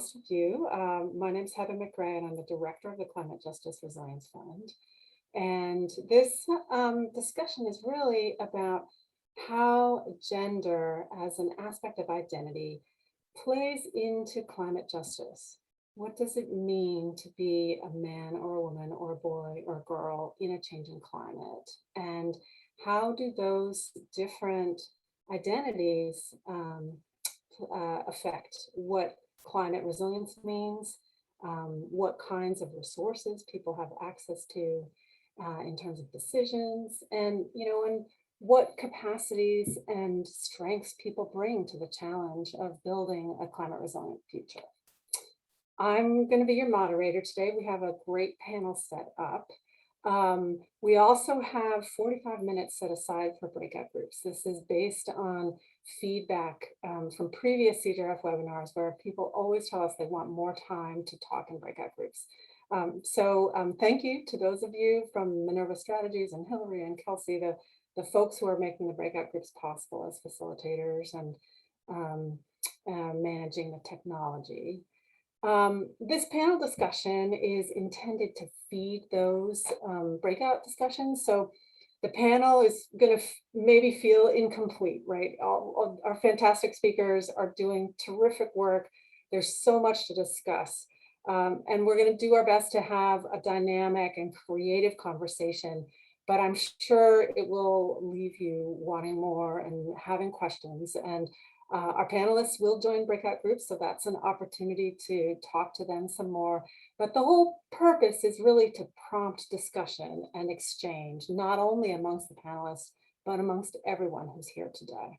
Most of you. My name is Heather McGray, and I'm the director of the Climate Justice Resilience Fund. And this discussion is really about how gender as an aspect of identity plays into climate justice. What does it mean to be a man or a woman or a boy or a girl in a changing climate? And how do those different identities affect what climate resilience means, what kinds of resources people have access to in terms of decisions, and what capacities and strengths people bring to the challenge of building a climate resilient future. I'm going to be your moderator today. We have a great panel set up. We also have 45 minutes set aside for breakout groups. This is based on feedback from previous CJRF webinars where people always tell us they want more time to talk in breakout groups. Thank you to those of you from Minerva Strategies and Hillary and Kelsey, the folks who are making the breakout groups possible as facilitators and managing the technology. This panel discussion is intended to feed those breakout discussions. So the panel is going to maybe feel incomplete, right? All our fantastic speakers are doing terrific work. There's so much to discuss. And we're going to do our best to have a dynamic and creative conversation, but I'm sure it will leave you wanting more and having questions. And our panelists will join breakout groups, so that's an opportunity to talk to them some more. But the whole purpose is really to prompt discussion and exchange, not only amongst the panelists, but amongst everyone who's here today.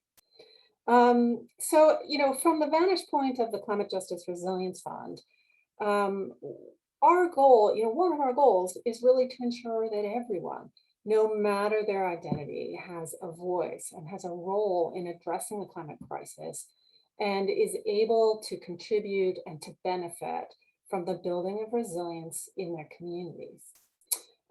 From the vantage point of the Climate Justice Resilience Fund, our goal, one of our goals is really to ensure that everyone, no matter their identity, has a voice and has a role in addressing the climate crisis and is able to contribute and to benefit from the building of resilience in their communities.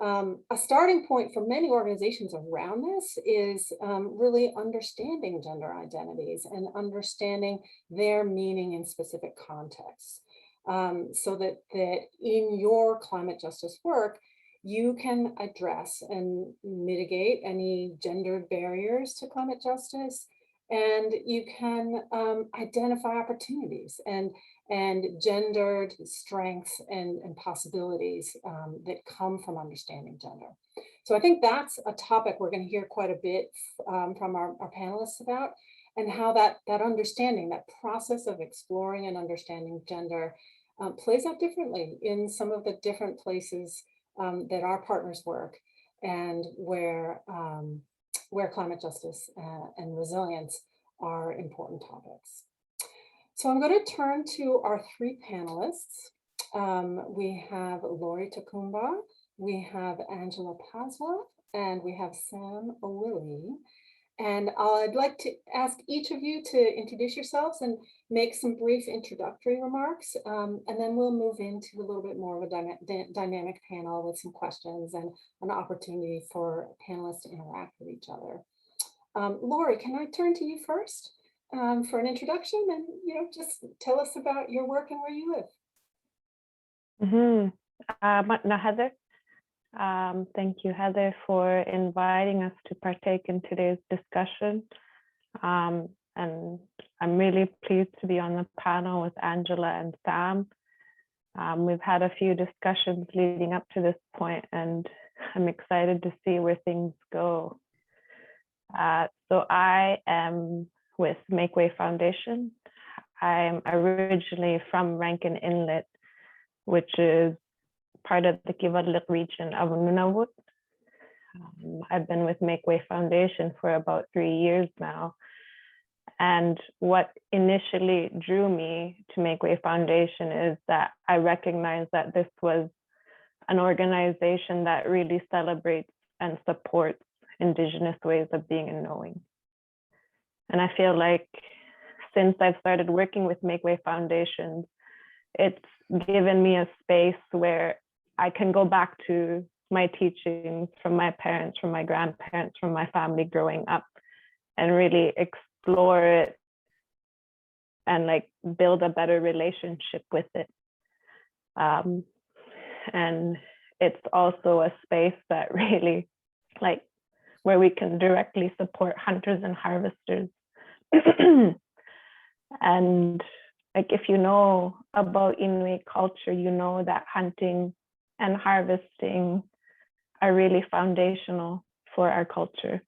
A starting point for many organizations around this is really understanding gender identities and understanding their meaning in specific contexts, so that in your climate justice work, you can address and mitigate any gendered barriers to climate justice, and you can identify opportunities and gendered strengths and possibilities that come from understanding gender. So I think that's a topic we're going to hear quite a bit from our panelists about, and how that understanding, that process of exploring and understanding gender plays out differently in some of the different places that our partners work, and where climate justice and resilience are important topics. So I'm going to turn to our three panelists. We have Lori Takumba, we have Angela Paswa, and we have Sam Owilly. And I'd like to ask each of you to introduce yourselves and make some brief introductory remarks, and then we'll move into a little bit more of a dynamic panel with some questions and an opportunity for panelists to interact with each other. Lori, can I turn to you first for an introduction, and just tell us about your work and where you live? Now, Heather. Thank you, Heather, for inviting us to partake in today's discussion. And I'm really pleased to be on the panel with Angela and Sam. We've had a few discussions leading up to this point, and I'm excited to see where things go. So I am with MakeWay Foundation. I'm originally from Rankin Inlet, which is part of the Kivalliq region of Nunangat. I've been with MakeWay Foundation for about 3 years now. And what initially drew me to MakeWay Foundation is that I recognized that this was an organization that really celebrates and supports Indigenous ways of being and knowing. And I feel like since I've started working with MakeWay Foundation, it's given me a space where I can go back to my teachings from my parents, from my grandparents, from my family growing up, and really explore it and like build a better relationship with it. And it's also a space that really, like, where we can directly support hunters and harvesters. And like, if you know about Inuit culture, you know that hunting and harvesting are really foundational for our culture.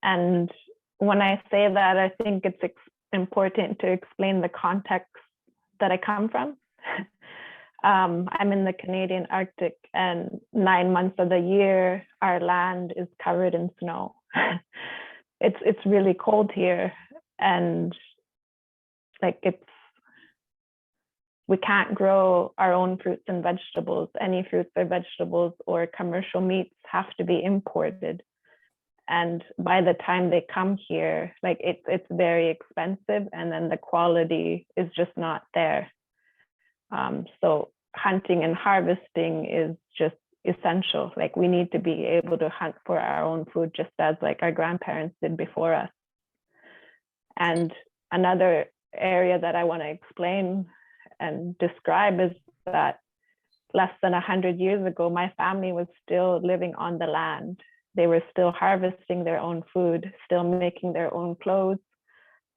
And when I say that, I think it's important to explain the context that I come from. I'm in the Canadian Arctic, and 9 months of the year, our land is covered in snow. It's really cold here, and like we can't grow our own fruits and vegetables. Any fruits or vegetables or commercial meats have to be imported. And by the time they come here, like it's very expensive, and then the quality is just not there. So hunting and harvesting is just essential. Like, we need to be able to hunt for our own food, just as like our grandparents did before us. And another area that I want to explain and describe is that less than 100 years ago, my family was still living on the land. They were still harvesting their own food, still making their own clothes,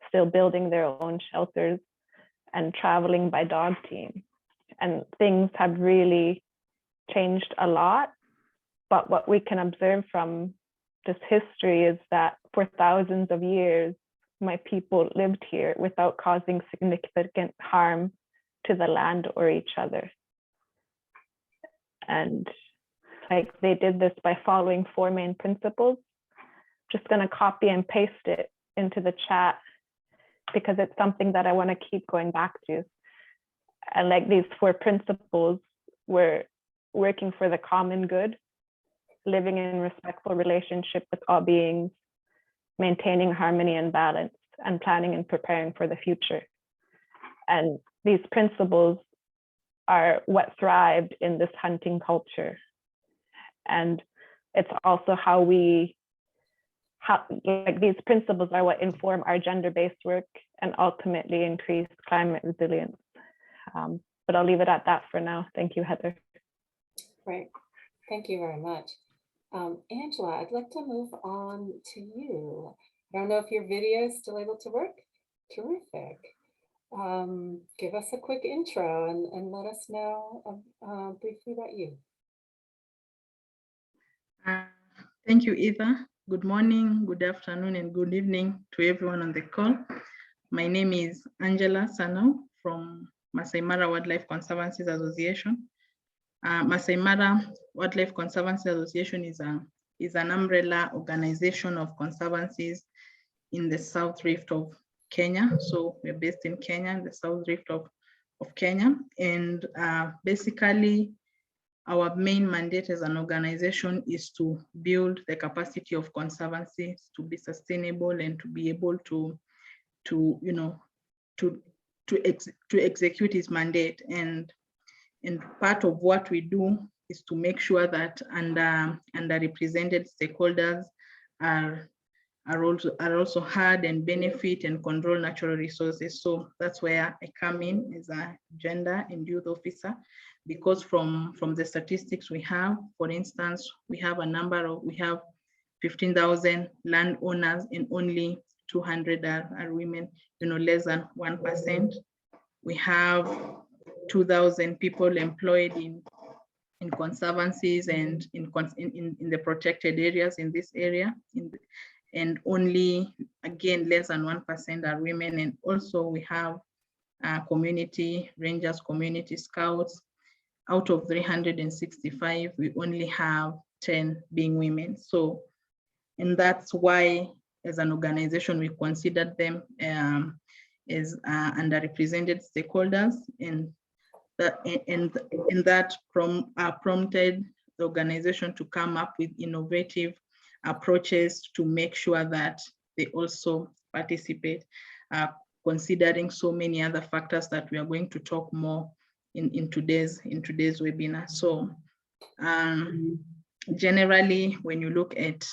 still building their own shelters, and traveling by dog team. And things have really changed a lot. But what we can observe from this history is that for thousands of years, my people lived here without causing significant harm to the land or each other. And like, they did this by following 4 main principles. Just going to copy and paste it into the chat because it's something that I want to keep going back to. And like, these 4 principles were working for the common good, living in respectful relationship with all beings, maintaining harmony and balance, and planning and preparing for the future. And these principles are what thrived in this hunting culture. And it's also like, these principles are what inform our gender-based work and ultimately increase climate resilience. But I'll leave it at that for now. Thank you, Heather. Great. Thank you very much. Angela, I'd like to move on to you. I don't know if your video is still able to work. Terrific. Give us a quick intro and let us know briefly about you. Thank you, Eva. Good morning, good afternoon, and good evening to everyone on the call. My name is Angela Sanau from Maasai Mara Wildlife Conservancies Association. Maasai Mara Wildlife Conservancy Association is an umbrella organization of conservancies in the South Rift of Kenya. So we're based in Kenya, in the South Rift of Kenya. And basically, our main mandate as an organization is to build the capacity of conservancies to be sustainable and to be able to execute its mandate. And part of what we do is to make sure that underrepresented stakeholders are also heard and benefit and control natural resources. So that's where I come in as a gender and youth officer, because from the statistics we have, for instance, we have 15,000 landowners and only 200 are women, less than 1%. We have 2,000 people employed in conservancies and in the protected areas in this area, and only, again, less than 1% are women. And also we have community rangers, community scouts. Out of 365, we only have 10 being women. So, and that's why, as an organization, we considered them as underrepresented stakeholders, and that prompted the organization to come up with innovative approaches to make sure that they also participate, considering so many other factors that we are going to talk more in today's webinar. So generally, when you look at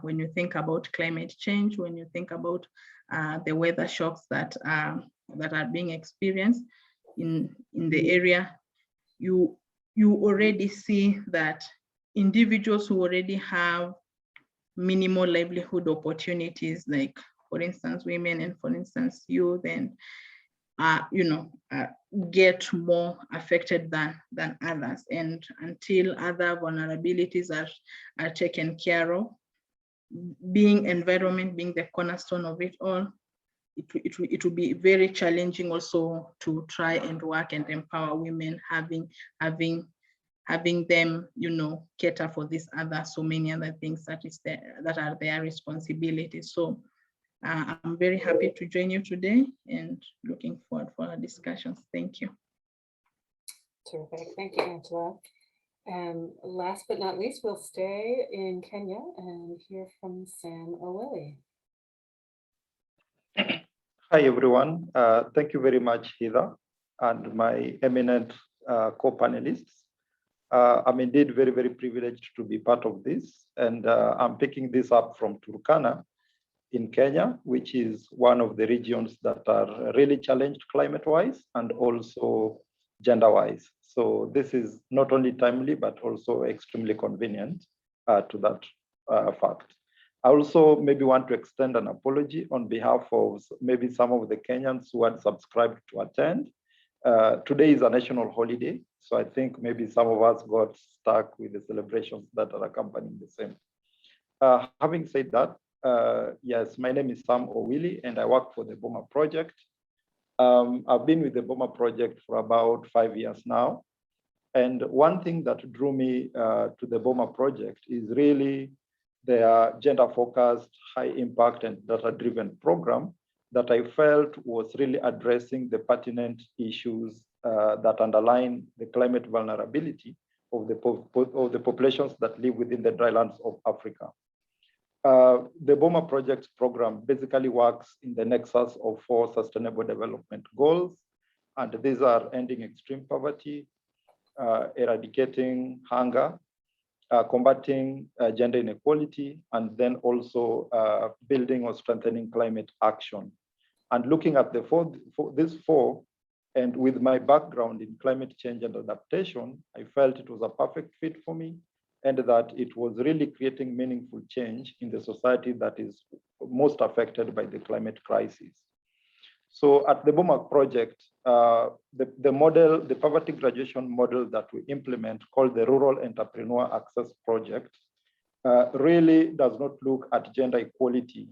when you think about climate change, when you think about the weather shocks that are being experienced in the area, you already see that individuals who already have minimal livelihood opportunities, like for instance women and for instance youth, and get more affected than others. And until other vulnerabilities are taken care of, being environment being the cornerstone of it all, it will be very challenging also to try and work and empower women, having them, cater for these so many other things that are their responsibilities. So I'm very happy to join you today and looking forward for our discussions. Thank you. Terrific. Thank you, Angela. And last but not least, we'll stay in Kenya and hear from Sam Owilly. Hi, everyone. Thank you very much, Heather, and my eminent co-panelists. I'm indeed very, very privileged to be part of this. And I'm picking this up from Turkana in Kenya, which is one of the regions that are really challenged climate-wise and also gender-wise. So this is not only timely, but also extremely convenient to that fact. I also maybe want to extend an apology on behalf of maybe some of the Kenyans who had subscribed to attend. Today is a national holiday, so I think maybe some of us got stuck with the celebrations that are accompanying the same. Having said that, yes, my name is Sam Owilly and I work for the BOMA project. I've been with the BOMA project for about 5 years now. And one thing that drew me to the BOMA project is really their gender-focused, high-impact and data-driven program that I felt was really addressing the pertinent issues that underline the climate vulnerability of the populations that live within the drylands of Africa. The BOMA project program basically works in the nexus of 4 sustainable development goals, and these are ending extreme poverty, eradicating hunger, combating gender inequality, and then also building or strengthening climate action. And looking at these four, and with my background in climate change and adaptation, I felt it was a perfect fit for me, and that it was really creating meaningful change in the society that is most affected by the climate crisis. So at the BOMA project, the poverty graduation model that we implement, called the Rural Entrepreneur Access Project, really does not look at gender equality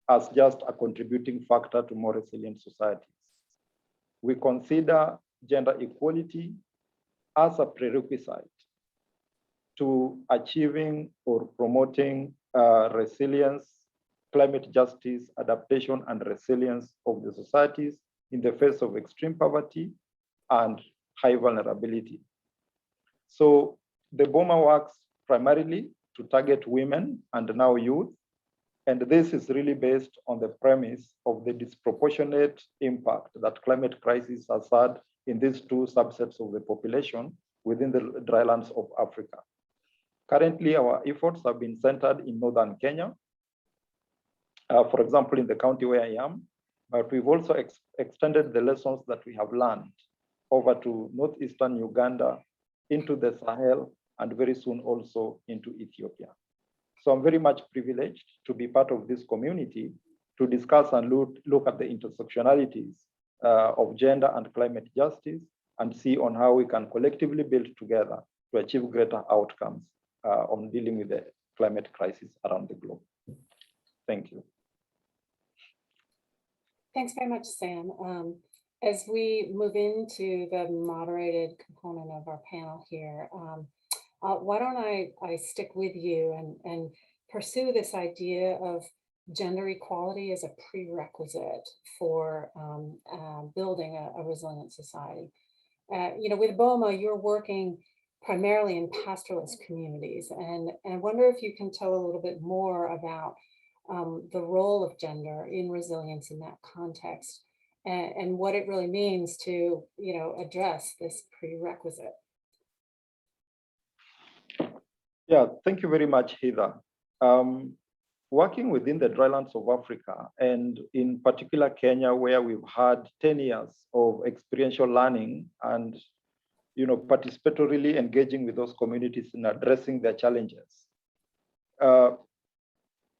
as just a contributing factor to more resilient societies. We consider gender equality as a prerequisite to achieving or promoting resilience, climate justice, adaptation, and resilience of the societies in the face of extreme poverty and high vulnerability. So the BOMA works primarily to target women and now youth, and this is really based on the premise of the disproportionate impact that climate crisis has had in these 2 subsets of the population within the drylands of Africa. Currently, our efforts have been centered in northern Kenya, for example, in the county where I am, but we've also extended the lessons that we have learned over to northeastern Uganda, into the Sahel, and very soon also into Ethiopia. So I'm very much privileged to be part of this community to discuss and look at the intersectionalities of gender and climate justice, and see on how we can collectively build together to achieve greater outcomes on dealing with the climate crisis around the globe. Thank you. Thanks very much, Sam. As we move into the moderated component of our panel here, why don't I stick with you and pursue this idea of gender equality as a prerequisite for building a resilient society. With BOMA, you're working primarily in pastoralist communities, and I wonder if you can tell a little bit more about the role of gender in resilience in that context, and what it really means to address this prerequisite. Yeah, thank you very much, Heather. working within the drylands of Africa, and in particular Kenya, where we've had 10 years of experiential learning and participatorily engaging with those communities in addressing their challenges.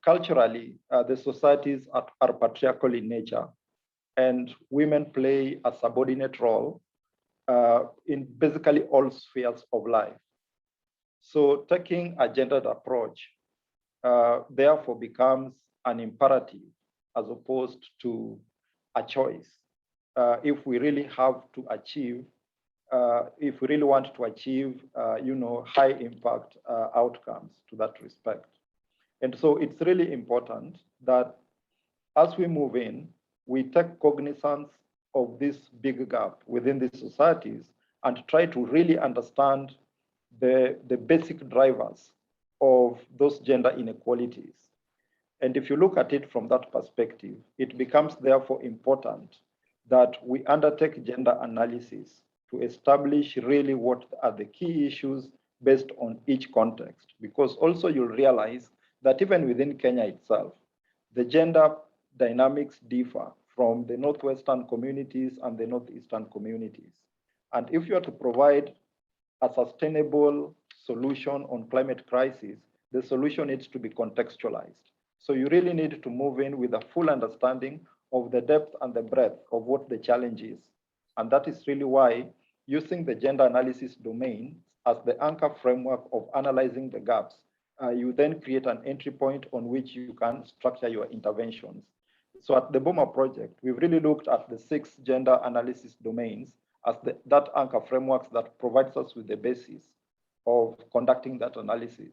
Culturally, the societies are patriarchal in nature, and women play a subordinate role in basically all spheres of life. So taking a gendered approach therefore becomes an imperative as opposed to a choice. If we really have to achieve, if we really want to achieve, high impact outcomes to that respect. And so it's really important that as we move in, we take cognizance of this big gap within these societies and try to really understand the basic drivers of those gender inequalities. And if you look at it from that perspective, it becomes therefore important that we undertake gender analysis to establish really what are the key issues based on each context. Because also you'll realize that even within Kenya itself, the gender dynamics differ from the Northwestern communities and the Northeastern communities. And if you are to provide a sustainable solution on climate crisis, the solution needs to be contextualized. So you really need to move in with a full understanding of the depth and the breadth of what the challenge is. And that is really why using the gender analysis domain as the anchor framework of analyzing the gaps, you then create an entry point on which you can structure your interventions. So at the BOMA project, we've really looked at the 6 gender analysis domains as that anchor frameworks that provides us with the basis of conducting that analysis.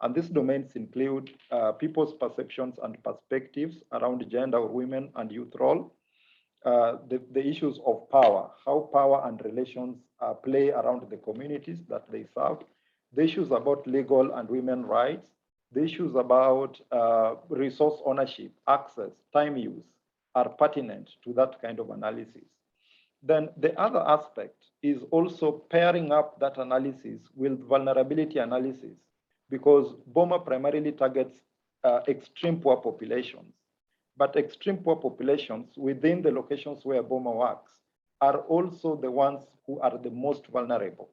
And these domains include people's perceptions and perspectives around gender or women and youth role, the issues of power, how power and relations play around the communities that they serve, the issues about legal and women rights, the issues about resource ownership, access, time use are pertinent to that kind of analysis. Then the other aspect is also pairing up that analysis with vulnerability analysis, because BOMA primarily targets extreme poor populations. But extreme poor populations within the locations where BOMA works are also the ones who are the most vulnerable.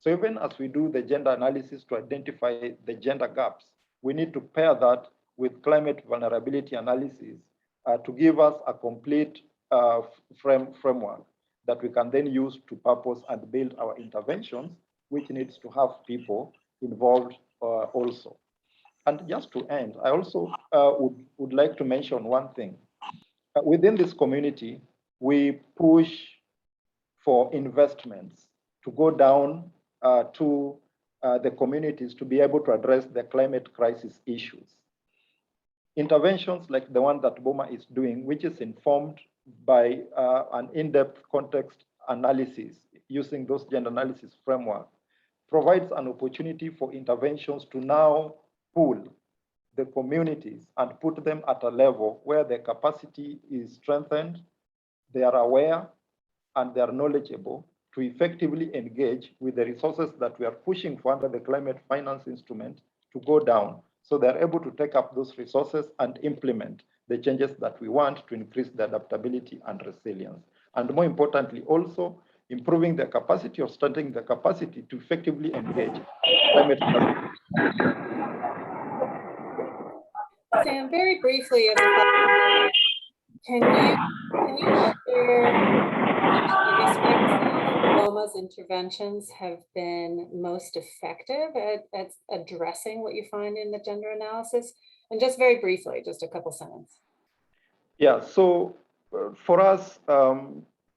So even as we do the gender analysis to identify the gender gaps, we need to pair that with climate vulnerability analysis to give us a complete framework that we can then use to purpose and build our interventions, which needs to have people involved also. And just to end, I also would like to mention one thing. Within this community, we push for investments to go down to the communities to be able to address the climate crisis issues. Interventions like the one that BOMA is doing, which is informed by an in-depth context analysis using those gender analysis framework, provides an opportunity for interventions to now pool the communities and put them at a level where their capacity is strengthened, they are aware, and they are knowledgeable to effectively engage with the resources that we are pushing for under the climate finance instrument to go down. So they're able to take up those resources and implement the changes that we want to increase the adaptability and resilience. And more importantly, also improving the capacity or strengthening the capacity to effectively engage climate change. Sam, very briefly, as a can you share which aspects of BOMA's interventions have been most effective at addressing what you find in the gender analysis? And just very briefly, just a couple sentences. Yeah, so for us,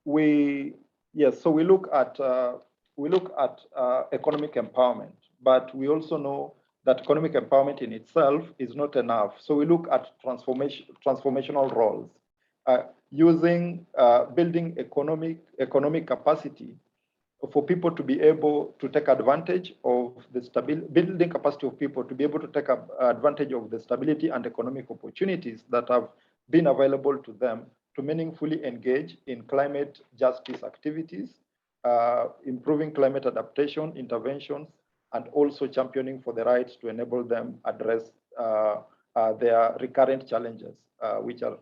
we look at economic empowerment, but we also know that economic empowerment in itself is not enough. So we look at transformational roles, using building economic capacity for people to be able to take advantage of the building capacity of people to be able to take advantage of the stability and economic opportunities that have been available to them to meaningfully engage in climate justice activities, improving climate adaptation interventions, and also championing for the rights to enable them address their recurrent challenges, which are,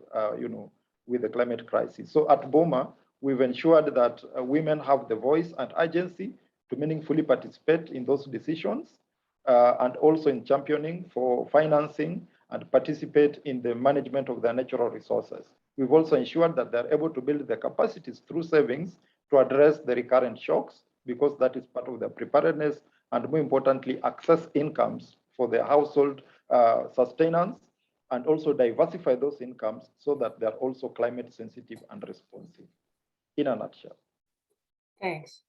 with the climate crisis. So at BOMA, we've ensured that women have the voice and agency to meaningfully participate in those decisions, and also in championing for financing and participate in the management of their natural resources. We've also ensured that they're able to build their capacities through savings to address the recurrent shocks, because that is part of their preparedness, and more importantly, access incomes for their household sustenance, and also diversify those incomes so that they're also climate sensitive and responsive, in a nutshell. Thanks.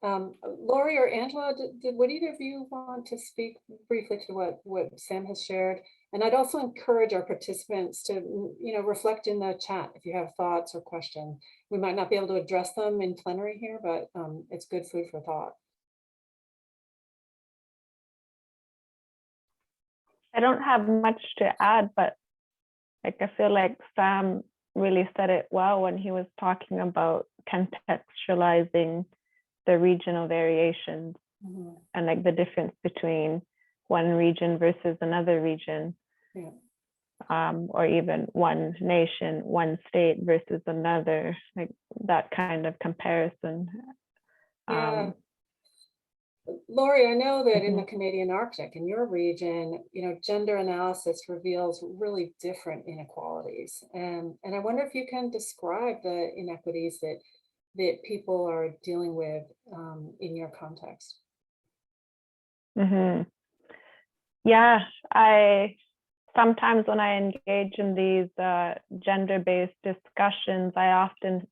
Lori or Angela, would either of you want to speak briefly to what Sam has shared? And I'd also encourage our participants to, reflect in the chat if you have thoughts or questions. We might not be able to address them in plenary here, but it's good food for thought. I don't have much to add, but I feel like Sam really said it well when he was talking about contextualizing the regional variations and the difference between one region versus another region, or even one nation, one state versus another, that kind of comparison. Lori, I know that in the Canadian Arctic, in your region, gender analysis reveals really different inequalities. And I wonder if you can describe the inequities that people are dealing with in your context. Yeah, sometimes when I engage in these gender-based discussions, I often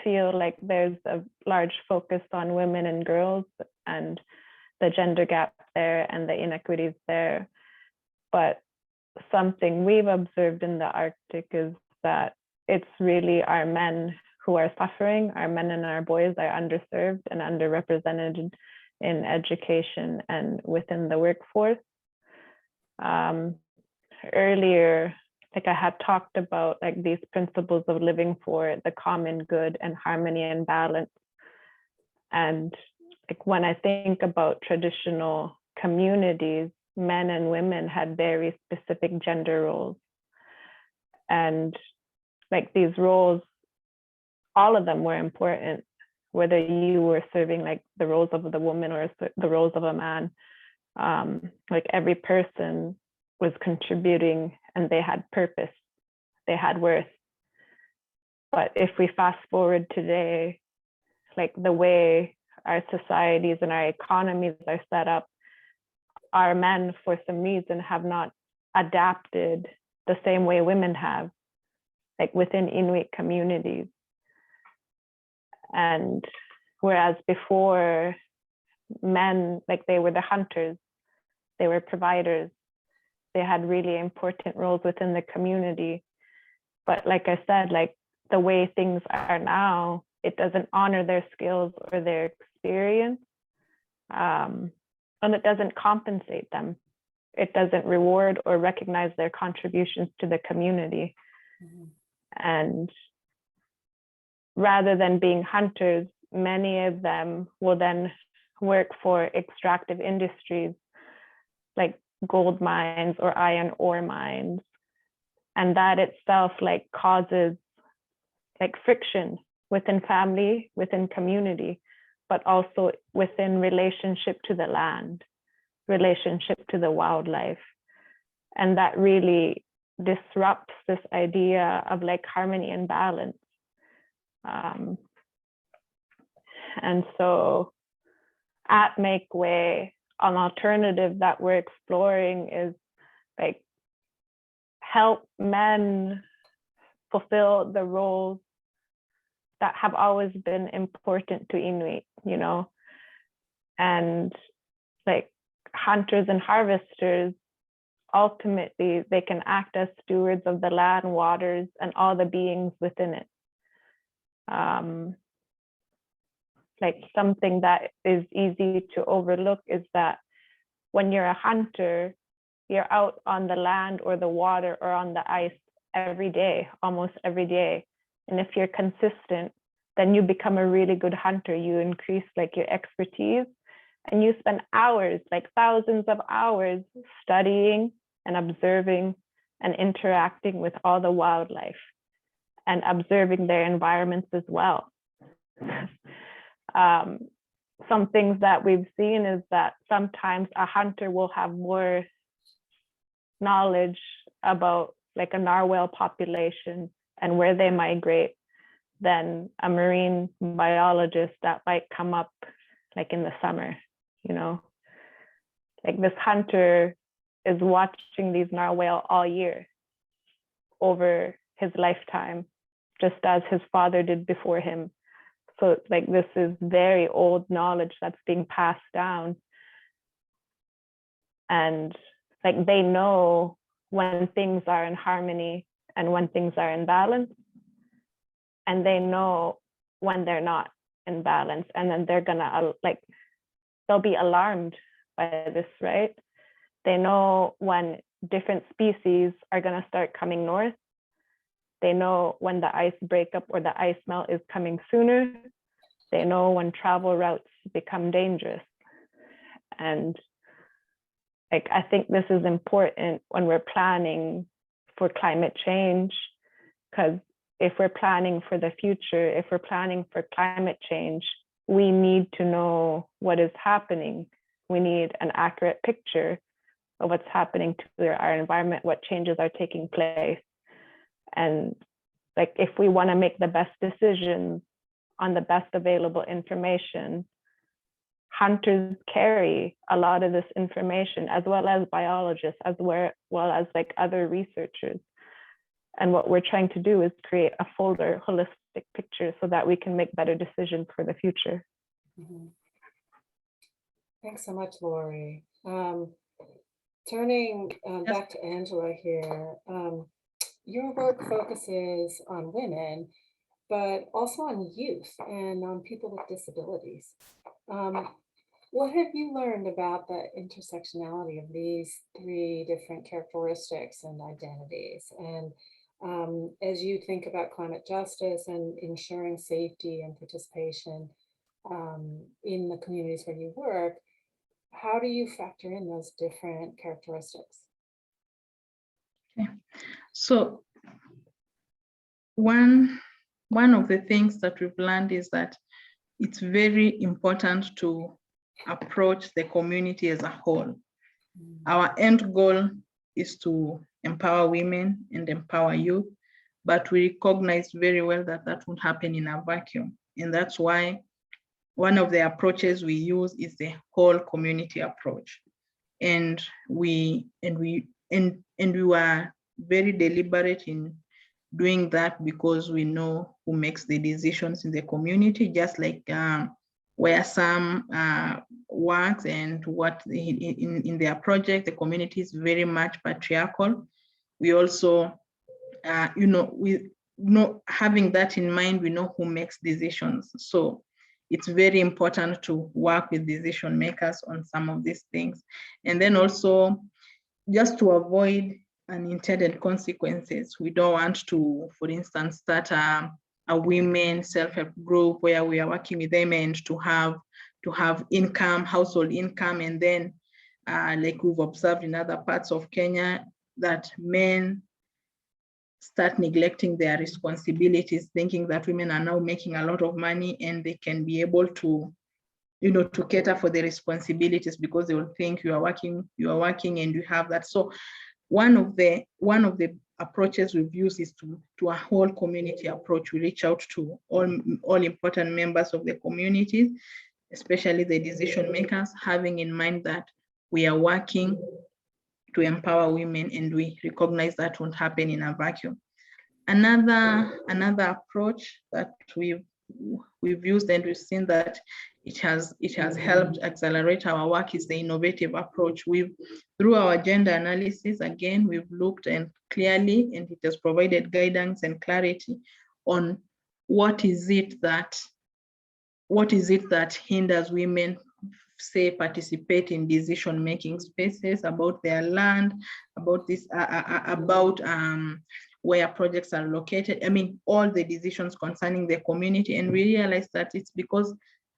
feel like there's a large focus on women and girls and the gender gap there and the inequities there. But something we've observed in the Arctic is that it's really our men who are suffering. Our men and our boys are underserved and underrepresented in education and within the workforce. Earlier, I had talked about these principles of living for the common good and harmony and balance. And when I think about traditional communities, men and women had very specific gender roles. And these roles, all of them were important, whether you were serving the roles of the woman or the roles of a man. Every person was contributing and they had purpose, they had worth. But if we fast forward today, the way our societies and our economies are set up, our men, for some reason, have not adapted the same way women have, within Inuit communities. And whereas before, men, they were the hunters, they were providers, they had really important roles within the community. But like I said, the way things are now, it doesn't honor their skills or their experience, and it doesn't compensate them. It doesn't reward or recognize their contributions to the community. And rather than being hunters, many of them will then work for extractive industries like gold mines or iron ore mines. And that itself causes friction within family, within community, but also within relationship to the land, relationship to the wildlife. And that really disrupts this idea of harmony and balance. And so at MakeWay, an alternative that we're exploring is help men fulfill the roles that have always been important to Inuit, and hunters and harvesters, ultimately they can act as stewards of the land, waters, and all the beings within it. Something that is easy to overlook is that when you're a hunter, you're out on the land or the water or on the ice every day, almost every day. And if you're consistent, then you become a really good hunter. You increase your expertise, and you spend hours, thousands of hours, studying and observing and interacting with all the wildlife and observing their environments as well. Some things that we've seen is that sometimes a hunter will have more knowledge about like a narwhal population and where they migrate than a marine biologist that might come up like in the summer, you know. Like this hunter is watching these narwhal all year over his lifetime, just as his father did before him. So like this is very old knowledge that's being passed down. And like they know when things are in harmony and when things are in balance. And they know when they're not in balance. And then they're gonna they'll be alarmed by this, right? They know when different species are gonna start coming north. They know when the ice breakup or the ice melt is coming sooner. They know when travel routes become dangerous. And like, I think this is important when we're planning for climate change, because if we're planning for the future, if we're planning for climate change, we need to know what is happening. We need an accurate picture of what's happening to our environment, what changes are taking place. And like, if we want to make the best decisions on the best available information, hunters carry a lot of this information, as well as biologists, as well as like other researchers. And what we're trying to do is create a fuller, holistic picture so that we can make better decisions for the future. Mm-hmm. Thanks so much, Lori. Turning back to Angela here, your work focuses on women, but also on youth and on people with disabilities. What have you learned about the intersectionality of these three different characteristics and identities? And as you think about climate justice and ensuring safety and participation in the communities where you work, how do you factor in those different characteristics? Okay. So one of the things that we've learned is that it's very important to approach the community as a whole. Our end goal is to empower women and empower youth, but we recognize very well that that won't happen in a vacuum. And that's why one of the approaches we use is the whole community approach. And we were very deliberate in doing that because we know who makes the decisions in the community, just like where some works and what in their project, the community is very much patriarchal. We also, having that in mind, we know who makes decisions. So it's very important to work with decision makers on some of these things. And then also, just to avoid unintended consequences, we don't want to, for instance, start a women self-help group where we are working with them and to have income, household income, and then like we've observed in other parts of Kenya, that men start neglecting their responsibilities, thinking that women are now making a lot of money and they can be able to, to cater for the responsibilities because they will think you are working and you have that. So one of the approaches we've used is to a whole community approach. We reach out to all important members of the community, especially the decision makers, having in mind that we are working to empower women, and we recognize that won't happen in a vacuum. Another approach that we've used and we've seen that it has helped accelerate our work is the innovative approach. Through our gender analysis, again, we've looked and clearly, and it has provided guidance and clarity on what is it that hinders women, say, participate in decision-making spaces about their land, about this, about where projects are located. I mean, all the decisions concerning the community. And we realize that it's because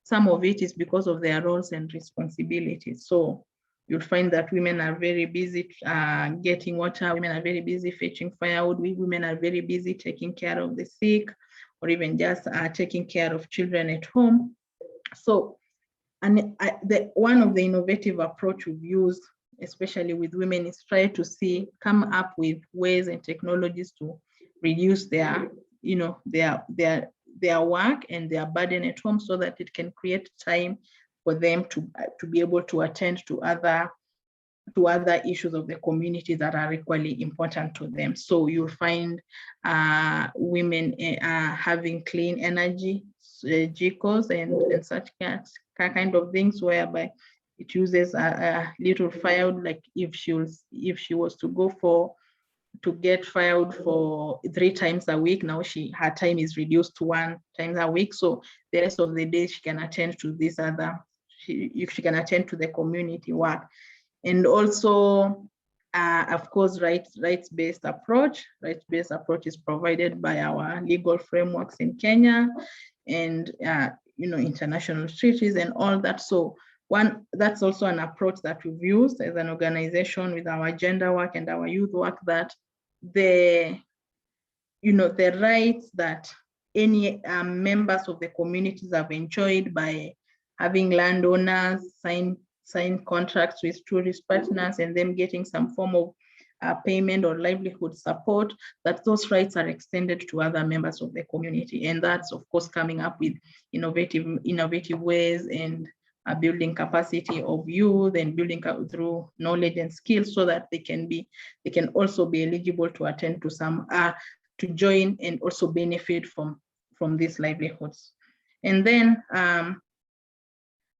some of it is because of their roles and responsibilities. So you'll find that women are very busy getting water, women are very busy fetching firewood, women are very busy taking care of the sick, or even just taking care of children at home. So, and one of the innovative approach we've used, especially with women, is try to come up with ways and technologies to reduce their, their work and their burden at home, so that it can create time for them to be able to attend to other issues of the community that are equally important to them. So you'll find women having clean energy vehicles and such kind of things, whereby it uses a little firewood. Like if she was to get firewood for 3 times a week, now her time is reduced to 1 time a week. So the rest of the day she can attend to this other, she can attend to the community work. And also, of course, rights-based approach. Rights-based approach is provided by our legal frameworks in Kenya and international treaties and all that. So that's also an approach that we've used as an organization with our gender work and our youth work, that the rights that any members of the communities have enjoyed by having landowners sign contracts with tourist partners and them getting some form of payment or livelihood support, that those rights are extended to other members of the community. And that's, of course, coming up with innovative ways and building capacity of youth and building through knowledge and skills, so that they can also be eligible to attend to some to join and also benefit from these livelihoods. And then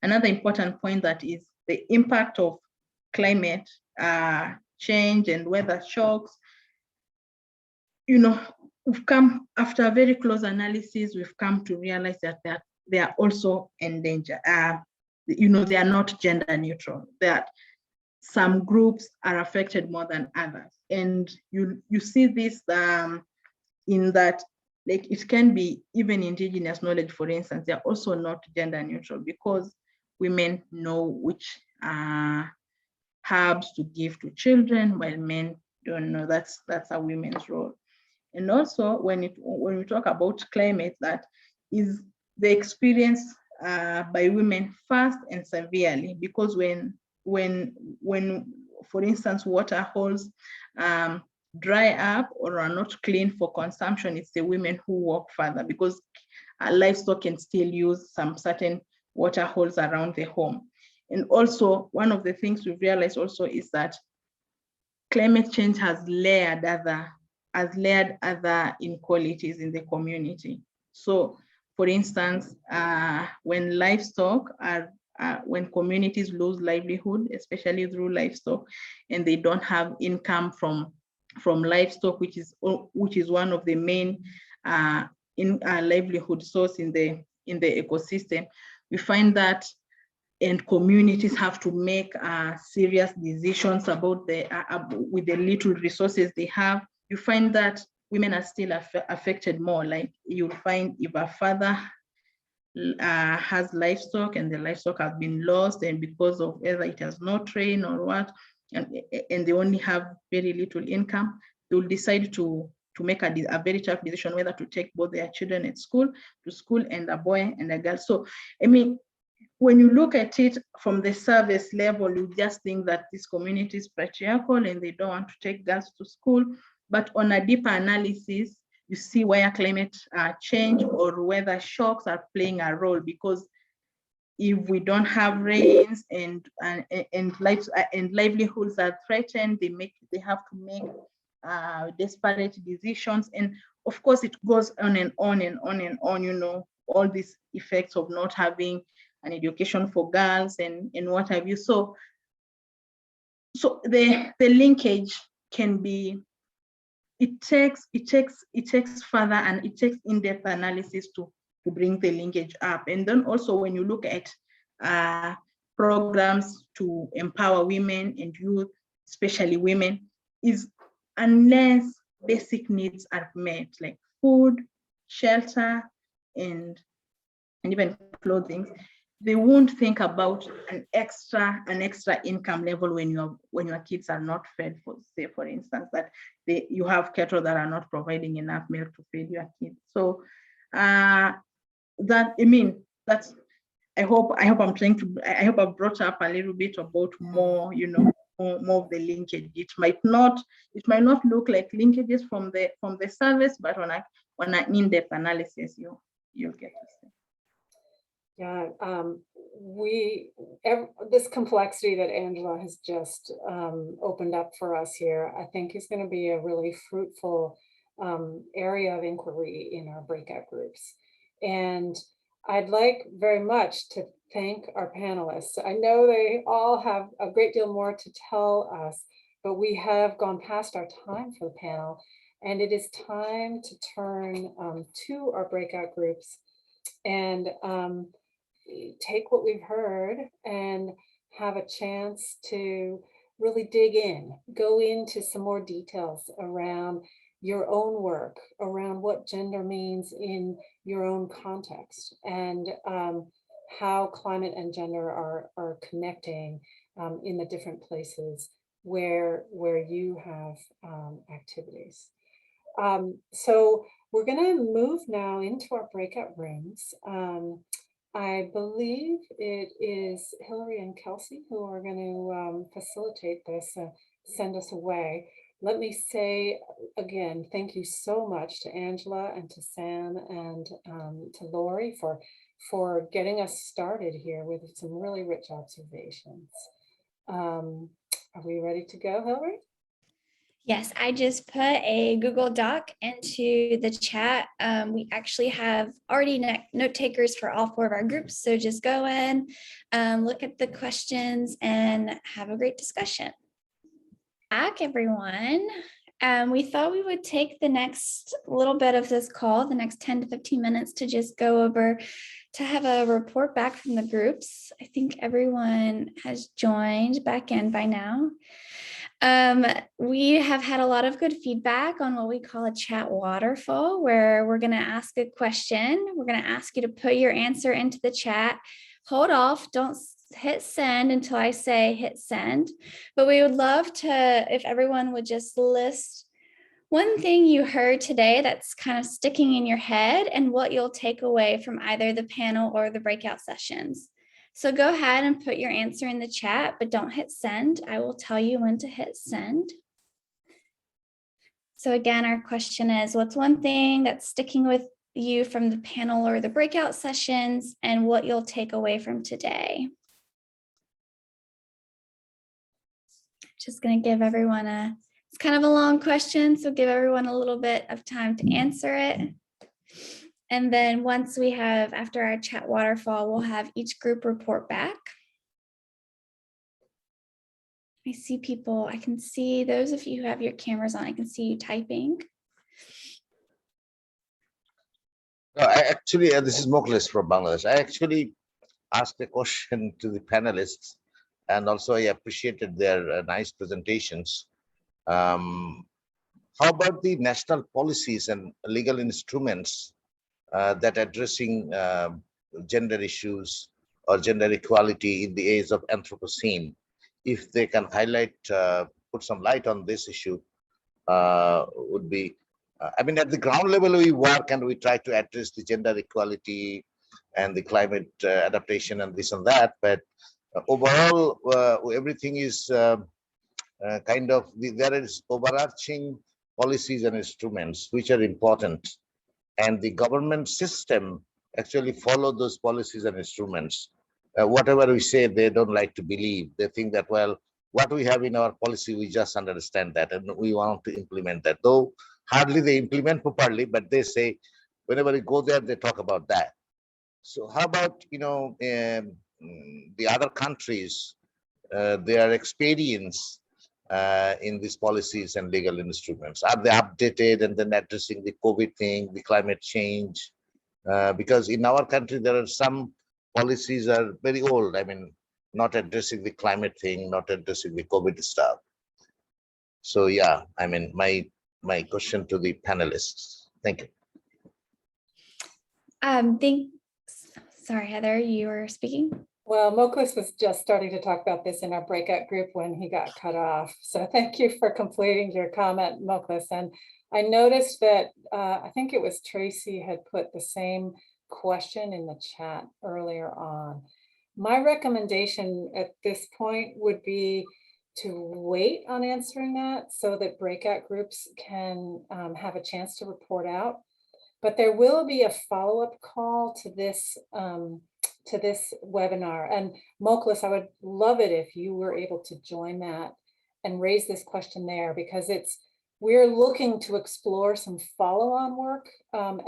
another important point, that is the impact of climate change and weather shocks. We've come, after a very close analysis, we've come to realize that they are also in danger. They are not gender neutral, that some groups are affected more than others. And you see this in that, like, it can be even indigenous knowledge, for instance, they're also not gender neutral, because women know which herbs to give to children, while men don't know. That's a women's role. And also, when we talk about climate, that is the experience by women fast and severely, because when for instance, water holes dry up or are not clean for consumption, it's the women who walk further, because livestock can still use some certain water holes around the home. And also, one of the things we've realized also is that climate change has layered other inequalities in the community. So, for instance, when livestock when communities lose livelihood, especially through livestock, and they don't have income from livestock, which is one of the main livelihood source in the ecosystem, we find that, and communities have to make serious decisions about with the little resources they have. You find that women are still affected more. Like, you'll find if a father has livestock and the livestock has been lost, and because of whether it has no train or what, and they only have very little income, they will decide to make a very tough decision whether to take both their children to school, and a boy and a girl. So, I mean, when you look at it from the surface level, you just think that this community is patriarchal and they don't want to take girls to school. But on a deeper analysis, you see where climate change or weather shocks are playing a role, because if we don't have rains and livelihoods are threatened, they have to make desperate decisions. And of course, it goes on and on and on and on, all these effects of not having an education for girls and what have you. So the linkage can be, it takes further, and it takes in-depth analysis to bring the linkage up. And then also, when you look at programs to empower women and youth, especially women, is unless basic needs are met, like food, shelter, and even clothing, they won't think about an extra income level when your kids are not fed. For say, for instance, that you have cattle that are not providing enough milk to feed your kids. So that's. I hope I'm trying to. I hope I've brought up a little bit about more, more of the linkage. It might not look like linkages from the service, but on an in-depth analysis, you'll get to see. Yeah, this complexity that Angela has just opened up for us here, I think is going to be a really fruitful area of inquiry in our breakout groups. And I'd like very much to thank our panelists. I know they all have a great deal more to tell us, but we have gone past our time for the panel, and it is time to turn to our breakout groups and take what we've heard and have a chance to really dig in, go into some more details around your own work, around what gender means in your own context, and how climate and gender are connecting in the different places where you have activities. So we're going to move now into our breakout rooms. I believe it is Hillary and Kelsey who are going to facilitate this, send us away. Let me say again, thank you so much to Angela and to Sam and to Lori for getting us started here with some really rich observations. Are we ready to go, Hillary? Yes, I just put a Google Doc into the chat. We actually have already note takers for all 4 of our groups. So just go in, look at the questions and have a great discussion. Back, everyone. We thought we would take the next little bit of this call, the next 10 to 15 minutes, to just go over to have a report back from the groups. I think everyone has joined back in by now. We have had a lot of good feedback on what we call a chat waterfall, where we're going to ask a question. We're going to ask you to put your answer into the chat. Hold off, don't hit send until I say hit send. But we would love to, if everyone would just list one thing you heard today that's kind of sticking in your head and what you'll take away from either the panel or the breakout sessions. So go ahead and put your answer in the chat, but don't hit send. I will tell you when to hit send. So again, our question is, what's one thing that's sticking with you from the panel or the breakout sessions, and what you'll take away from today? Just going to give everyone it's kind of a long question, so give everyone a little bit of time to answer it. And then once we have, after our chat waterfall, we'll have each group report back. I see people, I can see those of you who have your cameras on, I can see you typing. Actually, this is McGray from Bangladesh. I actually asked a question to the panelists, and also I appreciated their nice presentations. How about the national policies and legal instruments that addressing gender issues or gender equality in the age of Anthropocene? If they can highlight, put some light on this issue, would be, I mean, at the ground level, we work and we try to address the gender equality and the climate adaptation and this and that. But overall, everything is kind of, there is overarching policies and instruments which are important. And the government system actually follow those policies and instruments. Whatever we say, they don't like to believe. They think that, well, what we have in our policy, we just understand that and we want to implement that. Though hardly they implement properly, but they say, whenever we go there, they talk about that. So how about, the other countries, their experience in these policies and legal instruments? Are they updated and then addressing the COVID thing, the climate change? Because in our country, there are some policies are very old. I mean, not addressing the climate thing, not addressing the COVID stuff. So yeah, I mean, my question to the panelists. Thank you. sorry, Heather, you were speaking. Well, Moklis was just starting to talk about this in our breakout group when he got cut off. So thank you for completing your comment, Moklis. And I noticed that I think it was Tracy had put the same question in the chat earlier on. My recommendation at this point would be to wait on answering that so that breakout groups can have a chance to report out. But there will be a follow-up call to this webinar. And Moklis, I would love it if you were able to join that and raise this question there, because we're looking to explore some follow-on work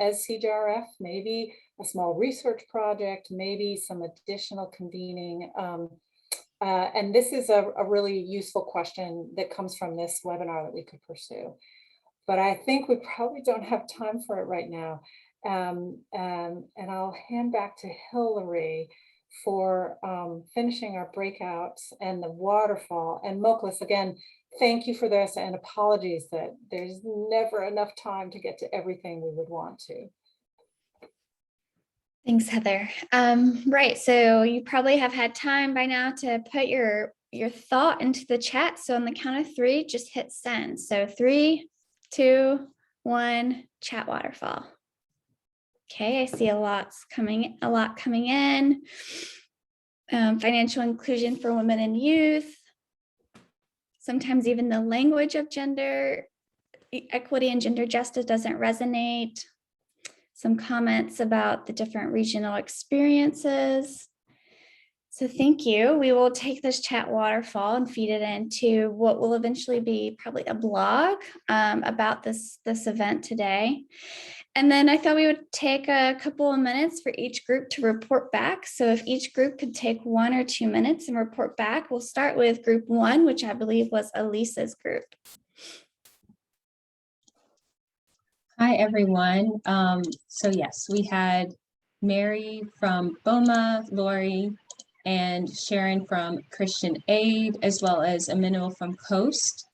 as CJRF, maybe a small research project, maybe some additional convening. And this is a really useful question that comes from this webinar that we could pursue. But I think we probably don't have time for it right now. And I'll hand back to Hillary for finishing our breakouts and the waterfall. And Moklis, again, thank you for this, and apologies that there's never enough time to get to everything we would want to. Thanks, Heather. Right, so you probably have had time by now to put your thought into the chat. So on the count of 3, just hit send. So 3, 2, 1, chat waterfall. Okay, I see a lot coming in. Financial inclusion for women and youth. Sometimes even the language of gender equity and gender justice doesn't resonate. Some comments about the different regional experiences. So thank you. We will take this chat waterfall and feed it into what will eventually be probably a blog about this event today. And then I thought we would take a couple of minutes for each group to report back. So if each group could take 1 or 2 minutes and report back, we'll start with group 1, which I believe was Elisa's group. Hi, everyone. So yes, we had Mary from BOMA, Lori, and Sharon from Christian Aid, as well as Aminul from Coast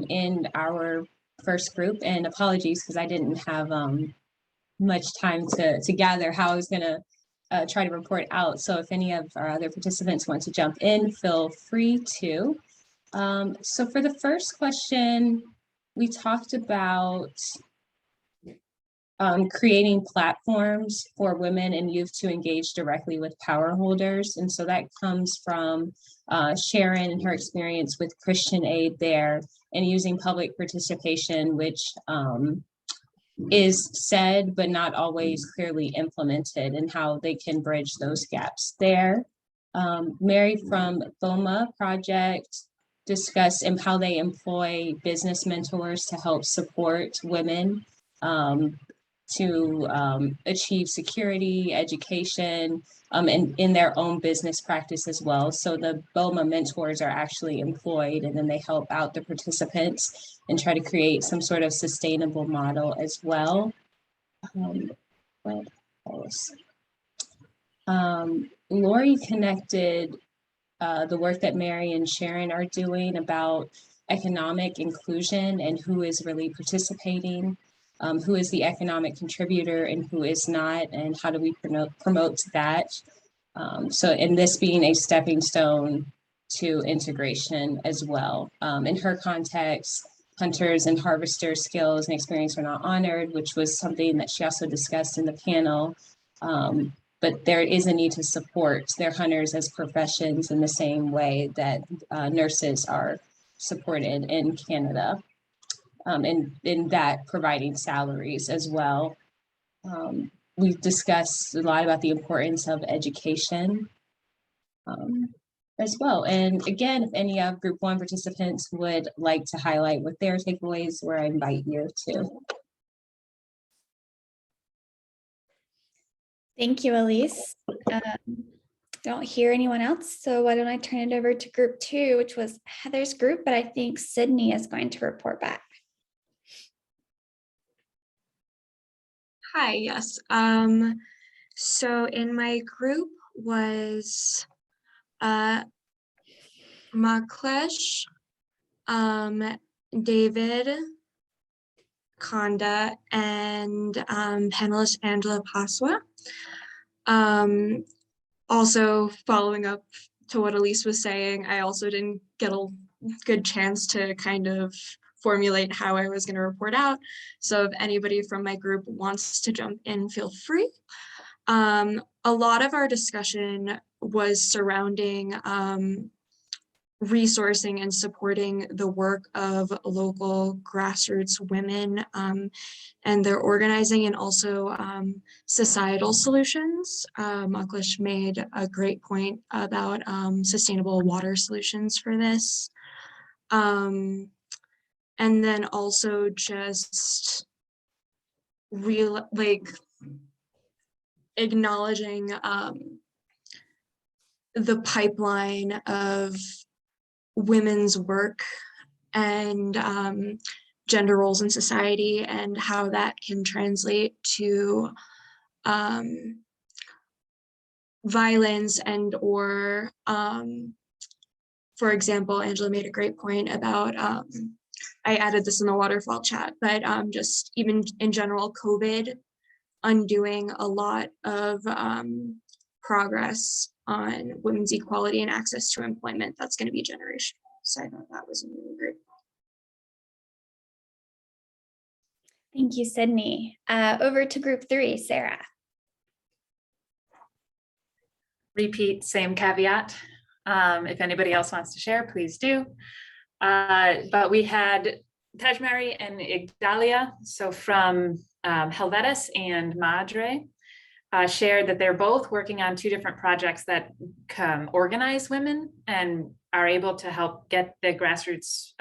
in our first group. And apologies, because I didn't have much time to gather how I was going to try to report out. So if any of our other participants want to jump in, feel free to. So for the first question, we talked about creating platforms for women and youth to engage directly with power holders. And so that comes from Sharon and her experience with Christian Aid there, and using public participation, which is said but not always clearly implemented, and how they can bridge those gaps there. Mary from BOMA Project discussed how they employ business mentors to help support women to achieve security, education, and in their own business practice as well. So the BOMA mentors are actually employed, and then they help out the participants and try to create some sort of sustainable model as well. What else? Lori connected the work that Mary and Sharon are doing about economic inclusion and who is really participating. Who is the economic contributor and who is not, and how do we promote that? So, and this being a stepping stone to integration as well. In her context, hunters and harvester skills and experience are not honored, which was something that she also discussed in the panel. But there is a need to support their hunters as professions in the same way that nurses are supported in Canada. And in that providing salaries as well. We've discussed a lot about the importance of education as well. And again, if any of Group 1 participants would like to highlight what their takeaways were, I invite you to. Thank you, Elise. Don't hear anyone else, so why don't I turn it over to Group 2, which was Heather's group, but I think Sydney is going to report back. Hi, yes. So in my group was Maklesh, David, Konda, and panelist Angela Paswa. Also following up to what Elise was saying, I also didn't get a good chance to kind of formulate how I was going to report out. So if anybody from my group wants to jump in, feel free. A lot of our discussion was surrounding resourcing and supporting the work of local grassroots women and their organizing, and also societal solutions. Aklish made a great point about sustainable water solutions for this. And then also just acknowledging the pipeline of women's work and gender roles in society, and how that can translate to violence and or for example, Angela made a great point about I added this in the waterfall chat, but just even in general, COVID undoing a lot of progress on women's equality and access to employment that's going to be generational. So I thought that was really great. Thank you, Sydney. Over to group 3, Sarah. Repeat, same caveat. If anybody else wants to share, please do. But we had Tajmari and Igdalia, so from Helvetis and Madre, shared that they're both working on 2 different projects that organize women and are able to help get the grassroots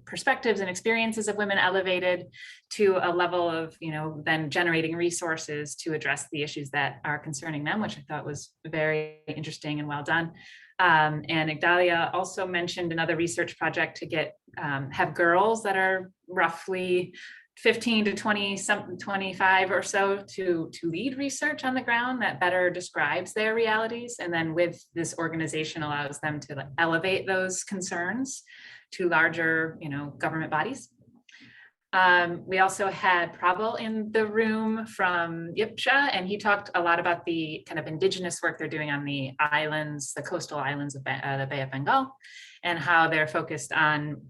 perspectives and experiences of women elevated to a level of, then generating resources to address the issues that are concerning them, which I thought was very interesting and well done. And Igdalia also mentioned another research project to have girls that are roughly 15 to 25 or so to lead research on the ground that better describes their realities. And then with this organization allows them to elevate those concerns to larger, government bodies. We also had Prabal in the room from Yipcha, and he talked a lot about the kind of indigenous work they're doing on the islands, the coastal islands of the Bay of Bengal, and how they're focused on,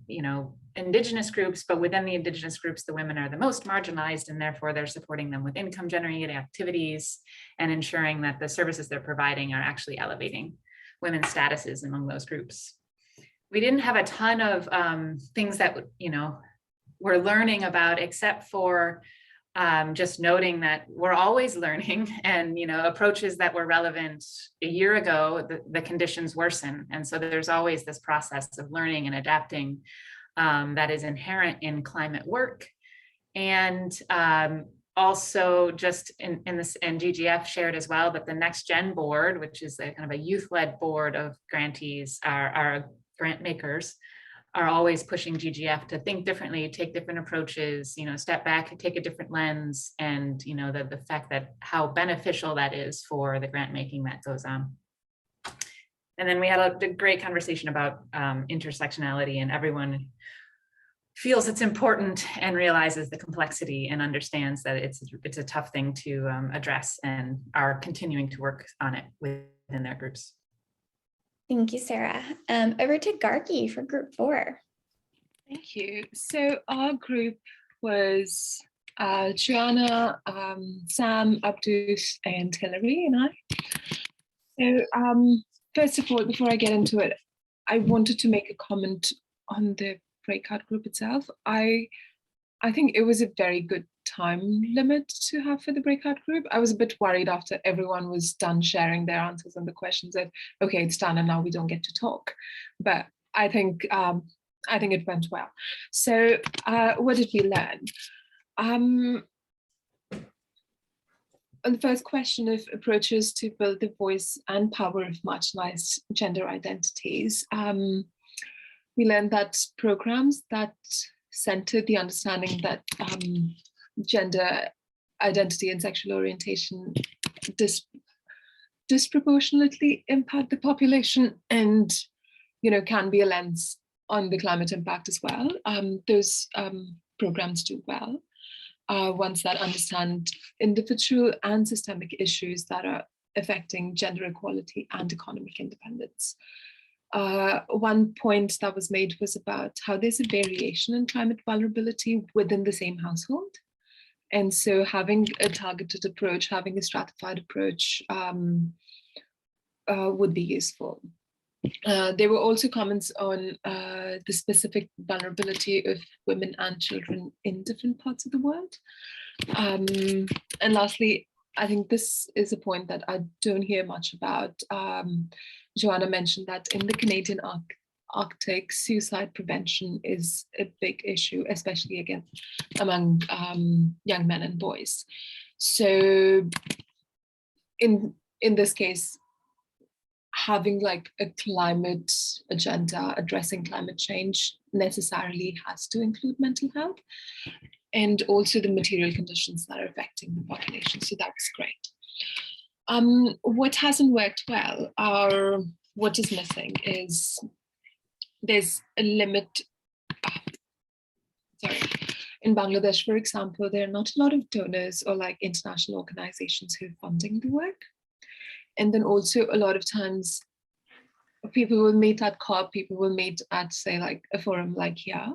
indigenous groups, but within the indigenous groups, the women are the most marginalized, and therefore they're supporting them with income generating activities and ensuring that the services they're providing are actually elevating women's statuses among those groups. We didn't have a ton of things that, we're learning about, except for just noting that we're always learning, and approaches that were relevant a year ago, the conditions worsen. And so there's always this process of learning and adapting that is inherent in climate work. And also just in this, and GGF shared as well, that the Next Gen board, which is a kind of a youth-led board of grantees, our grant makers, are always pushing GGF to think differently, take different approaches, step back and take a different lens, and the fact that how beneficial that is for the grant making that goes on. And then we had a great conversation about intersectionality, and everyone feels it's important and realizes the complexity and understands that it's a tough thing to address, and are continuing to work on it within their groups. Thank you, Sarah. Over to Gargi for group 4. Thank you. So our group was Joanna, Sam, Abdus, and Hilary and I. So first of all, before I get into it, I wanted to make a comment on the breakout group itself. I think it was a very good time limit to have for the breakout group. I was a bit worried after everyone was done sharing their answers on the questions that, okay, it's done and now we don't get to talk. But I think it went well. So what did we learn? On the first question of approaches to build the voice and power of marginalized gender identities, we learned that programs that centered the understanding that gender identity and sexual orientation disproportionately impact the population, and can be a lens on the climate impact as well. Those programs do well. Ones that understand individual and systemic issues that are affecting gender equality and economic independence. One point that was made was about how there's a variation in climate vulnerability within the same household. And so having a targeted approach, having a stratified approach would be useful. There were also comments on the specific vulnerability of women and children in different parts of the world. And lastly, I think this is a point that I don't hear much about. Joanna mentioned that in the Canadian Arctic, suicide prevention is a big issue, especially again among young men and boys. So in this case, having like a climate agenda addressing climate change necessarily has to include mental health and also the material conditions that are affecting the population. So that was great. What hasn't worked well, or what is missing, is there's a limit. In Bangladesh, for example, there are not a lot of donors or like international organizations who are funding the work. And then also a lot of times people will meet at COP, people will meet at, say, like a forum like here,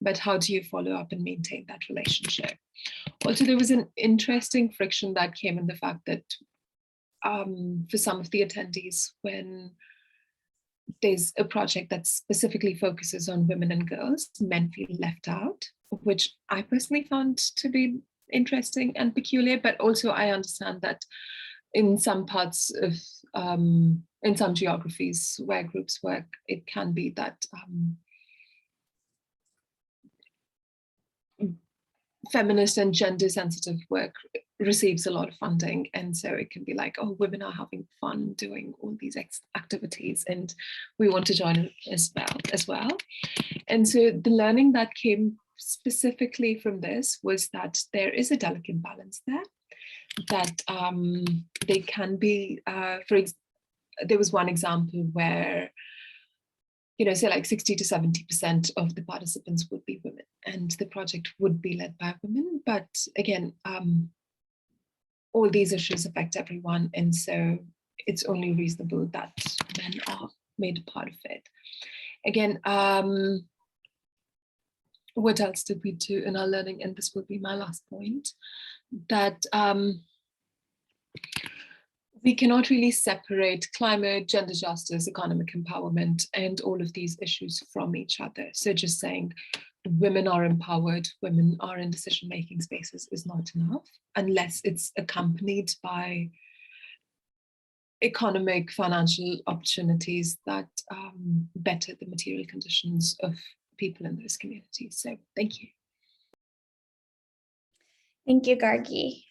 but how do you follow up and maintain that relationship? Also, there was an interesting friction that came in the fact that for some of the attendees, when there's a project that specifically focuses on women and girls, men feel left out, which I personally found to be interesting and peculiar, but also I understand that in some parts of, in some geographies where groups work, it can be that feminist and gender sensitive work receives a lot of funding. And so it can be like, oh, women are having fun doing all these activities and we want to join as well. And so the learning that came specifically from this was that there is a delicate balance there, that they can be, there was one example where, you know, say like 60 to 70% of the participants would be women and the project would be led by women. But again, all these issues affect everyone. And so it's only reasonable that men are made a part of it. Again, what else did we do in our learning? And this will be my last point, that we cannot really separate climate, gender justice, economic empowerment, and all of these issues from each other. So just saying women are empowered, women are in decision-making spaces is not enough unless it's accompanied by economic, financial opportunities that better the material conditions of people in those communities. So thank you. Thank you, Gargi.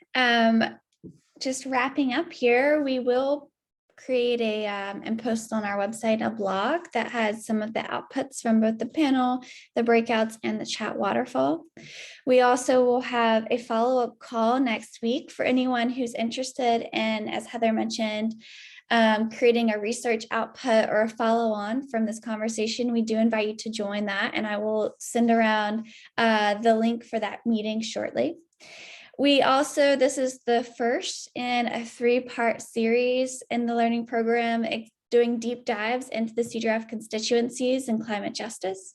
Just wrapping up here, we will create a and post on our website a blog that has some of the outputs from both the panel, the breakouts, and the chat waterfall. We also will have a follow-up call next week for anyone who's interested in, as Heather mentioned, creating a research output or a follow-on from this conversation. We do invite you to join that, and I will send around the link for that meeting shortly. We also, this is the first in a 3-part series in the learning program, doing deep dives into the CDRF constituencies and climate justice.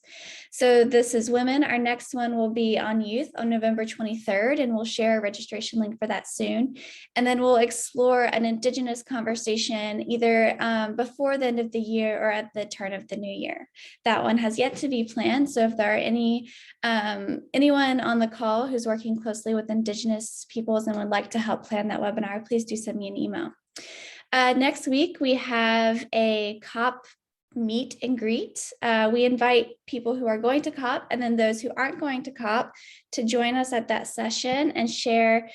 So this is women. Our next one will be on youth on November 23rd, and we'll share a registration link for that soon. And then we'll explore an Indigenous conversation either before the end of the year or at the turn of the new year. That one has yet to be planned. So if there are any anyone on the call who's working closely with Indigenous peoples and would like to help plan that webinar, please do send me an email. Next week, we have a COP meet and greet. We invite people who are going to COP and then those who aren't going to COP to join us at that session and share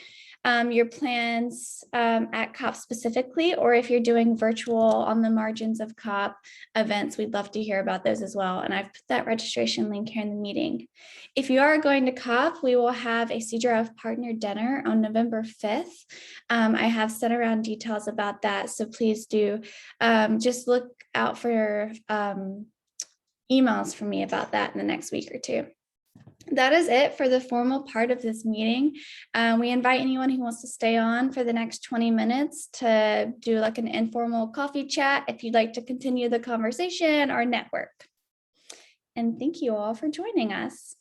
your plans at COP specifically, or if you're doing virtual on the margins of COP events, we'd love to hear about those as well. And I've put that registration link here in the meeting. If you are going to COP, we will have a CDRF partner dinner on November 5th. I have sent around details about that, so please do just look out for emails from me about that in the next week or two. that is it for the formal part of this meeting. We invite anyone who wants to stay on for the next 20 minutes to do like an informal coffee chat if you'd like to continue the conversation or network. And thank you all for joining us.